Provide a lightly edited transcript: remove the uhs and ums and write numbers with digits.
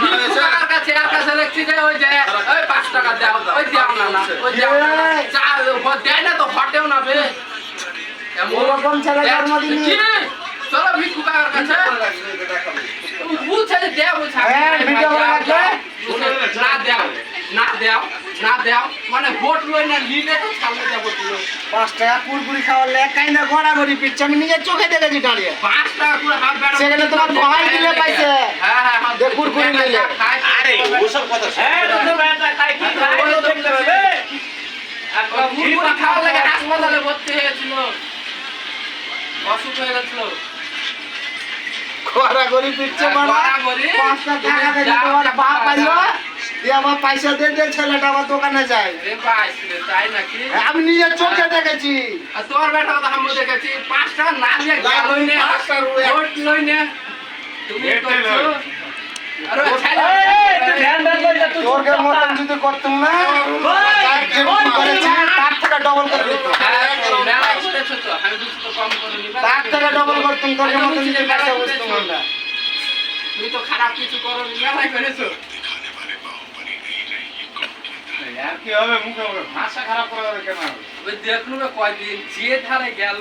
ভিক্ষুকের কাছে এর কাছে দেখছি যে ওই যে ওই 5 টাকা দাও ওই দাও না ওই দাও চা দেয় না তো হটেও না বে এরকম ছেলে জন্মদিন চলো ভিক্ষুকের কাছে বুঝছে যে দেও বুঝা ভিডিও করে রাখবে না দাও মানে ভোট লই না লিনে তো সামনে যাব তুই 5 টাকা কুরকুরি খাওয়ালে কাইনা গড়াগড়ি পিচ্ছে আমি নিজের চোখে দেখেছি দাঁড়িয়ে 5 টাকা পুরো হাত বেড়া সেখানে তোমার ভয় দিলে পাইছে হ্যাঁ যে কুরকুরি নিলে আরে ওসব কথা কুরকুরি খাওয়ার লাগে হাসপাতালে ভর্তি হয়েছিল অসুখ হয়ে গেছিল গড়াগড়ি পিচ্ছে মারা 5 টাকা দেখে তোমার বাপ আইলো দিয়ে আমার পয়সা দিয়ে দিয়ে ছেলেটা আমার দোকানে যায় রে পাইছ রে তাই নাকি আমি নিজের চোখে দেখেছি আর তোর বেটা তো আমি দেখেছি 5 টাকা না দিয়ে গেল নে ভোট লই নে তুমি করছো আরে ছেলে তোরকে মতন যদি করতাম না তার থেকে ডবল করে দিত মেলা করেছো তো আমি কিছু তো কম করে নিবা তার থেকে ডবল করতাম তোরকে মতন যদি কাছে বসতাম আমরা তুমি তো খারাপ কিছু করো মেলা করেছো আর কি হবে মুখে ভাষা খারাপ করা কেন ওই দেখলু কয়দিন যে ধারে গেল